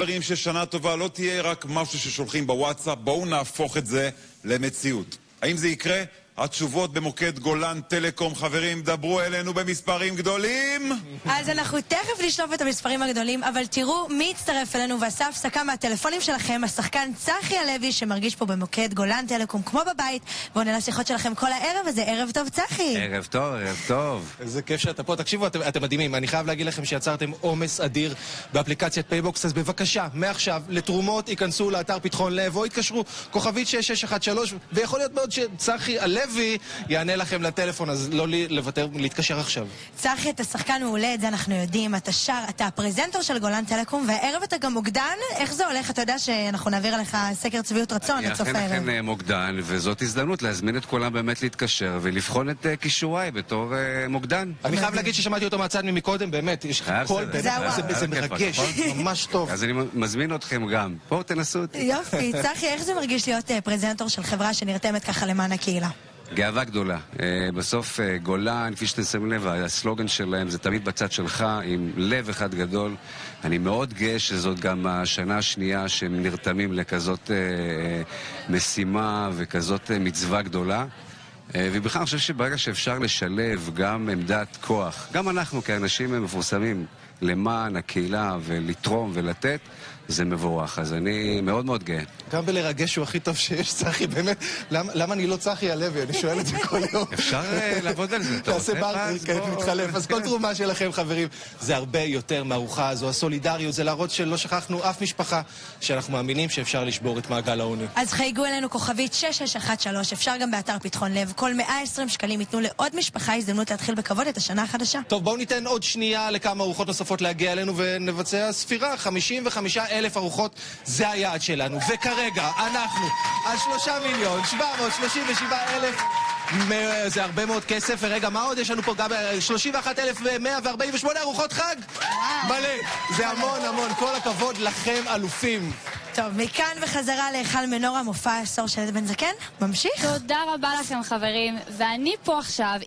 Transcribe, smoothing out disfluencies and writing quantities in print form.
דברים ששנה טובה לא תהיה רק משהו ששולחים בוואטסאפ, בואו נהפוך את זה למציאות. האם זה יקרה? התשובות במוקד גולן טלקום. חברים, דברו אלינו במספרים גדולים. אז אנחנו תכף נשלוף את המספרים הגדולים, אבל תראו מי הצטרף אלינו ועשה הפסקה מהטלפונים שלכם, השחקן צחי הלוי שמרגיש פה במוקד גולן טלקום כמו בבית, ועונה לשיחות שלכם כל הערב הזה. ערב טוב צחי. ערב טוב, ערב טוב. איזה כיף שאתה פה. תקשיבו, אתם מדהימים. אני חייב להגיד לכם שיצרתם עומס אדיר באפליקציית פייבוקס, אז בבקשה, מעכשיו, לתרומות ייכנסו לאתר פתחון לב או יתקשרו כוכבית 6613, ויכול להיות מאוד שצחי הלוי יענה לכם לטלפון, אז לא לוותר, להתקשר עכשיו. צחי, אתה שחקן מעולה, את זה אנחנו יודעים, אתה שר, אתה הפרזנטור של גולן טלקום, והערב אתה גם מוקדן. איך זה הולך? אתה יודע שאנחנו נעביר עליך סקר צביעות רצון עד סוף הערב. אני אכן מוקדן, וזאת הזדמנות להזמין את כולם באמת להתקשר ולבחון את כישוריי בתור מוקדן. אני חייב להגיד ששמעתי אותו מהצד ממקודם, באמת, יש קול, זה מרגש, ממש טוב. אז אני מזמין אתכם גם. בואו תנסו אותי. יופי, צחי, איך זה מרגיש להיות פרזנטור של חברה שנרתמת ככה למען הקהילה? גאווה גדולה. בסוף גולן, כפי שאתם שמים לב, הסלוגן שלהם זה תמיד בצד שלך, עם לב אחד גדול. אני מאוד גאה שזאת גם השנה השנייה שהם נרתמים לכזאת משימה וכזאת מצווה גדולה. ובכלל אני חושב שברגע שאפשר לשלב גם עמדת כוח, גם אנחנו כאנשים מפורסמים למען הקהילה ולתרום ולתת, זה מבורך. אז אני מאוד מאוד גאה. גם בלרגש הוא הכי טוב שיש, צחי, באמת. למה אני לא צחי הלוי? אני שואל את זה כל יום. אפשר לעבוד על זה. תעשה ברטר, כעת מתחלף. אז כל תרומה שלכם, חברים, זה הרבה יותר מהארוחה הזו. הסולידריות זה להראות שלא שכחנו אף משפחה, שאנחנו מאמינים שאפשר לשבור את מעגל העוני. אז חייגו אלינו כוכבית 6613, אפשר גם באתר פתחון לב. כל 120 שקלים ייתנו לעוד משפחה הזדמנות להתחיל בכבוד את השנה החדשה. טוב, בואו ניתן עוד שנייה לכמה ארוחות נוספות להגיע אלינו ונבצע ספירה. 55,000 ארוחות, זה היעד שלנו. וכרגע אנחנו על 3,737,000. זה הרבה מאוד כסף. ורגע, מה עוד? יש לנו פה גם 31,148 ארוחות חג. מלא. זה המון המון. כל הכבוד לכם, אלופים. טוב, מכאן וחזרה להיכל מנורה, מופע העשור של עדן בן זקן. ממשיך? תודה רבה לכם חברים, ואני פה עכשיו עם